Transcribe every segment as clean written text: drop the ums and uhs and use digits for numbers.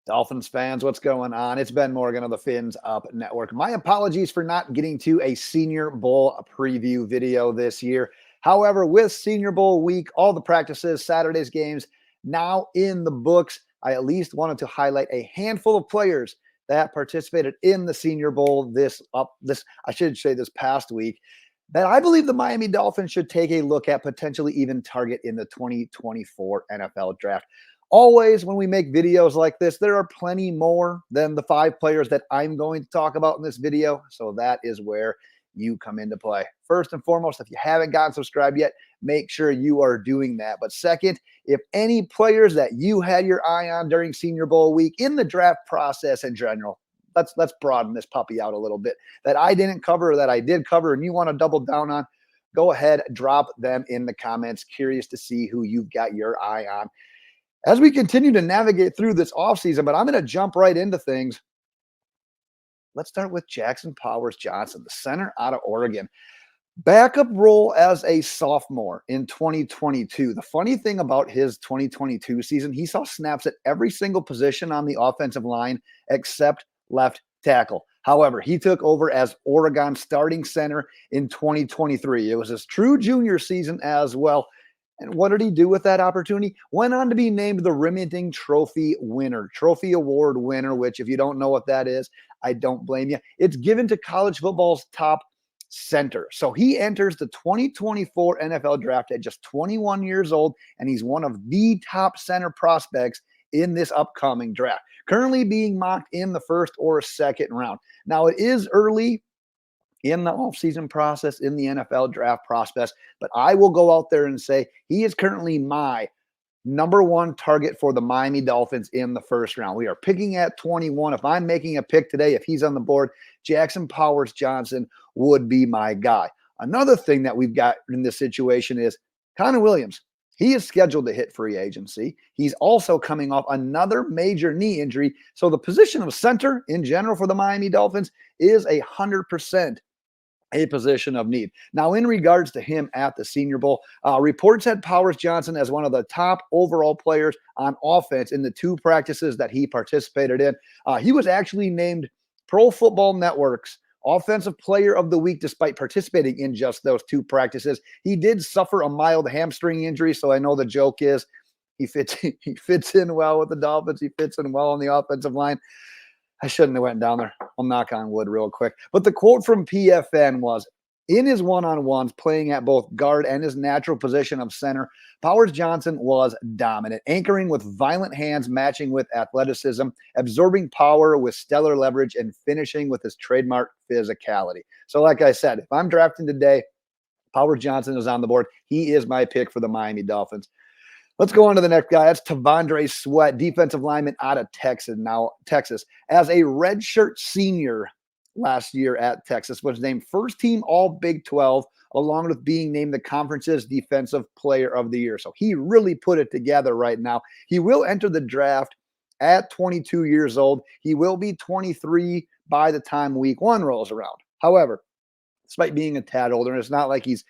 Dolphins fans, what's going on? It's Ben Morgan of the Fins Up Network. My apologies for not getting to a Senior Bowl preview video this year. However, with Senior Bowl week, all the practices, Saturday's games now in the books, I at least wanted to highlight a handful of players that participated in the Senior Bowl this past week that I believe the Miami Dolphins should take a look at, potentially even target in the 2024 NFL Draft. Always, when we make videos like this, there are plenty more than the 5 players that I'm going to talk about in this video. So that is where you come into play. First and foremost, if you haven't gotten subscribed yet, make sure you are doing that. But second, if any players that you had your eye on during Senior Bowl week in the draft process in general, let's broaden this puppy out a little bit, that I didn't cover or that I did cover and you want to double down on, go ahead, drop them in the comments. Curious to see who you've got your eye on as we continue to navigate through this offseason. But I'm going to jump right into things. Let's start with Jackson Powers Johnson, the center out of Oregon. Backup role as a sophomore in 2022. The funny thing about his 2022 season, he saw snaps at every single position on the offensive line except left tackle. However, he took over as Oregon starting center in 2023. It was his true junior season as well. And what did he do with that opportunity? Went on to be named the Remington Trophy Award winner, which if you don't know what that is, I don't blame you. It's given to college football's top center. So he enters the 2024 NFL draft at just 21 years old, and he's one of the top center prospects in this upcoming draft, currently being mocked in the first or second round. Now, it is early in the offseason process, in the NFL draft process, but I will go out there and say he is currently my number one target for the Miami Dolphins in the first round. We are picking at 21. If I'm making a pick today, if he's on the board, Jackson Powers Johnson would be my guy. Another thing that we've got in this situation is Connor Williams. He is scheduled to hit free agency. He's also coming off another major knee injury. So the position of center in general for the Miami Dolphins is 100% a position of need. Now, in regards to him at the Senior Bowl, reports had Powers Johnson as one of the top overall players on offense in the 2 practices that he participated in. He was actually named Pro Football Network's Offensive Player of the Week despite participating in just those 2 practices. He did suffer a mild hamstring injury, so I know the joke is he fits in well with the Dolphins. He fits in well on the offensive line. I shouldn't have went down there. I'll knock on wood real quick. But the quote from PFN was, in his one-on-ones, playing at both guard and his natural position of center, Powers Johnson was dominant, anchoring with violent hands, matching with athleticism, absorbing power with stellar leverage, and finishing with his trademark physicality. So like I said, if I'm drafting today, Powers Johnson is on the board. He is my pick for the Miami Dolphins. Let's go on to the next guy. That's Tristan Sweat, defensive lineman out of Texas. As a redshirt senior last year at Texas, was named first team All Big 12, along with being named the conference's defensive player of the year. So he really put it together right now. He will enter the draft at 22 years old. He will be 23 by the time week 1 rolls around. However, despite being a tad older, it's not like he's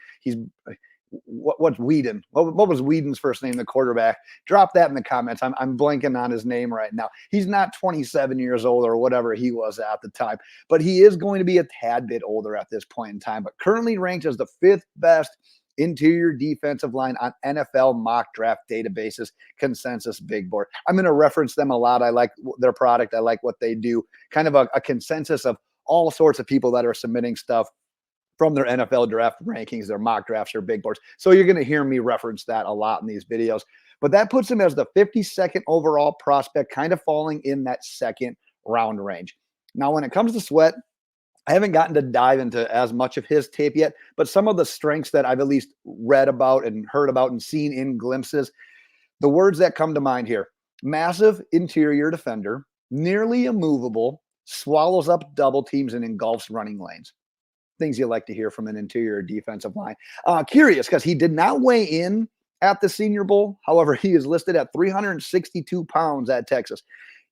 what's Whedon? What was Whedon's first name, the quarterback? Drop that in the comments. I'm blanking on his name right now. He's not 27 years old or whatever he was at the time, but he is going to be a tad bit older at this point in time, but currently ranked as the 5th best interior defensive line on NFL mock draft databases, consensus big board. I'm going to reference them a lot. I like their product. I like what they do. Kind of a consensus of all sorts of people that are submitting stuff from their NFL draft rankings, their mock drafts, their big boards. So you're going to hear me reference that a lot in these videos. But that puts him as the 52nd overall prospect, kind of falling in that second round range. Now, when it comes to Sweat, I haven't gotten to dive into as much of his tape yet, but some of the strengths that I've at least read about and heard about and seen in glimpses, the words that come to mind here: massive interior defender, nearly immovable, swallows up double teams, and engulfs running lanes. Things you like to hear from an interior defensive line. Curious, because he did not weigh in at the Senior Bowl. However, he is listed at 362 pounds at Texas.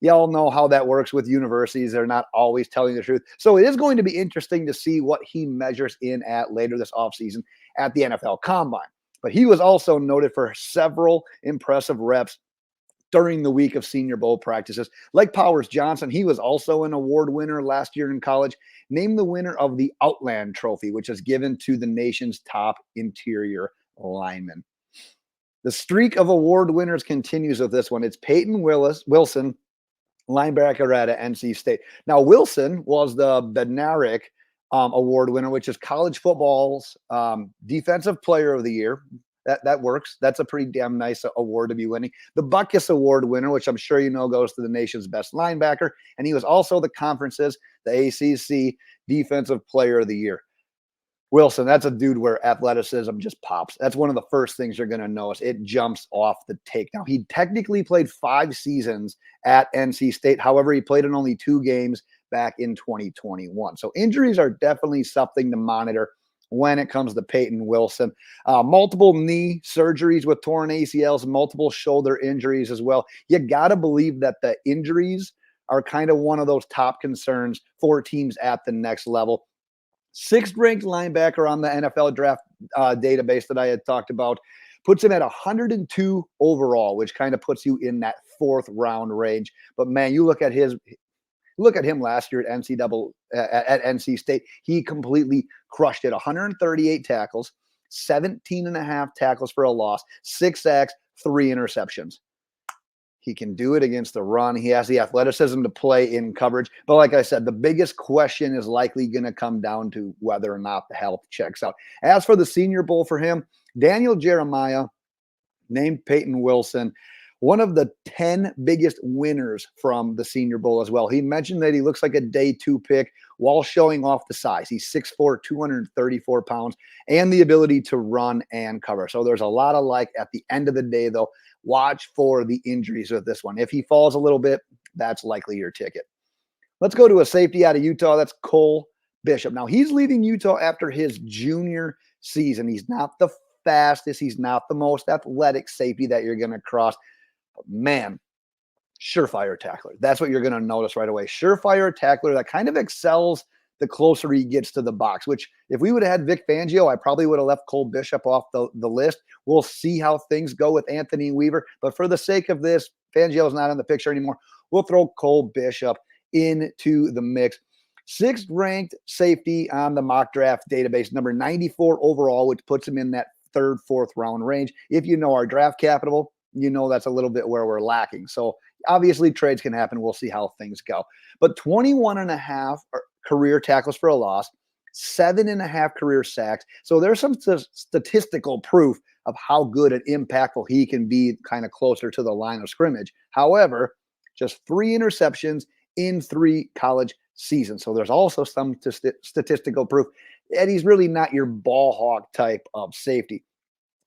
Y'all know how that works with universities. They're not always telling the truth. So it is going to be interesting to see what he measures in at later this offseason at the NFL Combine. But he was also noted for several impressive reps during the week of Senior Bowl practices. Like Powers Johnson, he was also an award winner last year in college, named the winner of the Outland Trophy, which is given to the nation's top interior lineman. The streak of award winners continues with this one. It's Payton Wilson, linebacker at NC State. Now, Wilson was the Bednarik Award winner, which is college football's Defensive Player of the Year. That works. That's a pretty damn nice award to be winning. The Butkus Award winner, which I'm sure you know goes to the nation's best linebacker, and he was also the conference's, the ACC Defensive Player of the Year. Wilson, that's a dude where athleticism just pops. That's one of the first things you're going to notice. It jumps off the take. Now, he technically played 5 seasons at NC State. However, he played in only 2 games back in 2021. So injuries are definitely something to monitor when it comes to Payton Wilson. Multiple knee surgeries with torn ACLs, multiple shoulder injuries as well. You got to believe that the injuries are kind of one of those top concerns for teams at the next level. 6th ranked linebacker on the NFL draft database that I had talked about, puts him at 102 overall, which kind of puts you in that 4th round range. But man, you look at him last year at NC State. He completely crushed it. 138 tackles, 17.5 tackles for a loss, 6 sacks, 3 interceptions. He can do it against the run. He has the athleticism to play in coverage. But like I said, the biggest question is likely going to come down to whether or not the health checks out. As for the Senior Bowl for him, Daniel Jeremiah named Payton Wilson one of the 10 biggest winners from the Senior Bowl as well. He mentioned that he looks like a day 2 pick while showing off the size. He's 6'4", 234 pounds, and the ability to run and cover. So there's a lot of like at the end of the day, though, watch for the injuries with this one. If he falls a little bit, that's likely your ticket. Let's go to a safety out of Utah. That's Cole Bishop. Now, he's leaving Utah after his junior season. He's not the fastest. He's not the most athletic safety that you're going to cross. But man, surefire tackler. That's what you're going to notice right away. Surefire tackler that kind of excels the closer he gets to the box, which if we would have had Vic Fangio, I probably would have left Cole Bishop off the list. We'll see how things go with Anthony Weaver. But for the sake of this, Fangio's not in the picture anymore. We'll throw Cole Bishop into the mix. 6th ranked safety on the mock draft database, number 94 overall, which puts him in that 3rd, 4th round range. If you know our draft capital, you know that's a little bit where we're lacking. So obviously trades can happen. We'll see how things go. But 21.5 career tackles for a loss, 7.5 career sacks. So there's some statistical proof of how good and impactful he can be kind of closer to the line of scrimmage. However, just 3 interceptions in 3 college seasons. So there's also some statistical proof that he's really not your ball hawk type of safety.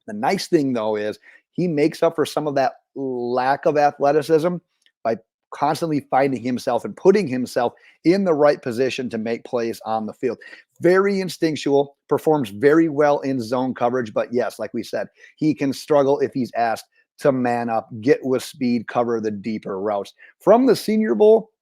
The nice thing, though, is he makes up for some of that lack of athleticism by constantly finding himself and putting himself in the right position to make plays on the field. Very instinctual, performs very well in zone coverage. But yes, like we said, he can struggle if he's asked to man up, get with speed, cover the deeper routes. From the Senior Bowl,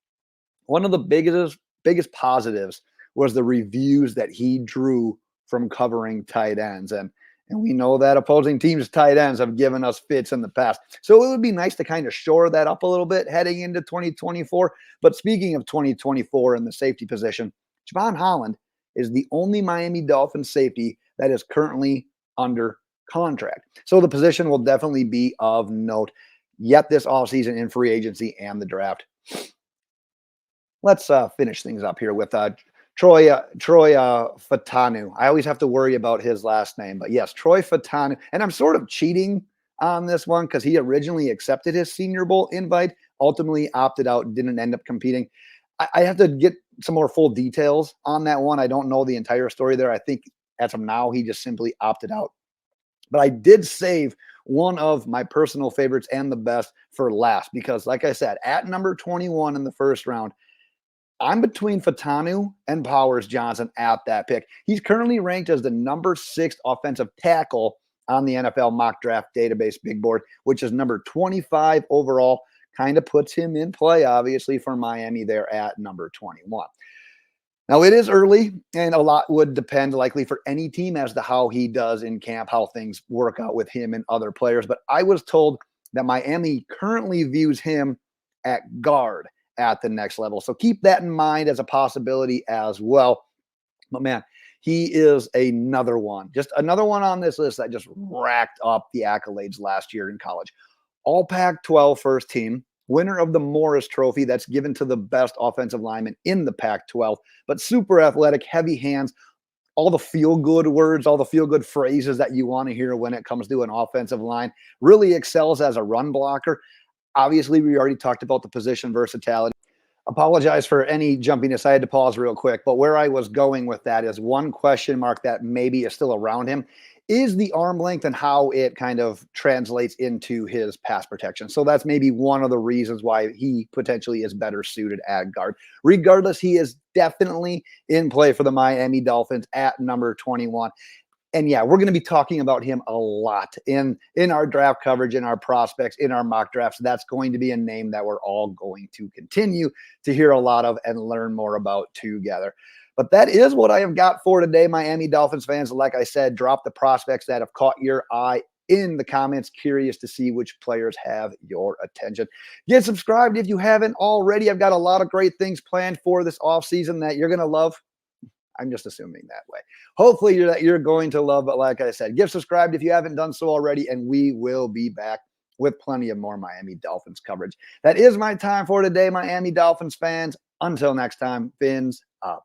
one of the biggest positives was the reviews that he drew from covering tight ends. And we know that opposing teams' tight ends have given us fits in the past. So it would be nice to kind of shore that up a little bit heading into 2024. But speaking of 2024 in the safety position, Javon Holland is the only Miami Dolphins safety that is currently under contract. So the position will definitely be of note yet this offseason in free agency and the draft. Let's finish things up here with Troy Fautanu. I always have to worry about his last name, but yes, Troy Fautanu. And I'm sort of cheating on this one because he originally accepted his Senior Bowl invite, ultimately opted out, didn't end up competing. I have to get some more full details on that one. I don't know the entire story there. I think as of now, he just simply opted out. But I did save one of my personal favorites and the best for last because, like I said, at number 21 in the 1st round, I'm between Fautanu and Powers Johnson at that pick. He's currently ranked as the number 6th offensive tackle on the NFL mock draft database big board, which is number 25 overall. Kind of puts him in play, obviously, for Miami there at number 21. Now, it is early, and a lot would depend likely for any team as to how he does in camp, how things work out with him and other players. But I was told that Miami currently views him at guard at the next level. So keep that in mind as a possibility as well. But man, he is another one, just another one on this list that just racked up the accolades last year in college. All Pac-12 first team, winner of the Morris Trophy that's given to the best offensive lineman in the Pac-12, but super athletic, heavy hands, all the feel-good words, all the feel-good phrases that you want to hear when it comes to an offensive line, really excels as a run blocker. Obviously, we already talked about the position versatility. Apologize for any jumpiness. I had to pause real quick, but where I was going with that is one question mark that maybe is still around him is the arm length and how it kind of translates into his pass protection. So that's maybe one of the reasons why he potentially is better suited at guard. Regardless, he is definitely in play for the Miami Dolphins at number 21. And yeah, we're going to be talking about him a lot in our draft coverage, in our prospects, in our mock drafts. That's going to be a name that we're all going to continue to hear a lot of and learn more about together. But that is what I have got for today, Miami Dolphins fans. Like I said, drop the prospects that have caught your eye in the comments. Curious to see which players have your attention. Get subscribed if you haven't already. I've got a lot of great things planned for this offseason that you're going to love. I'm just assuming that way. Hopefully you're going to love, but like I said, get subscribed if you haven't done so already, and we will be back with plenty of more Miami Dolphins coverage. That is my time for today, Miami Dolphins fans. Until next time, fins up.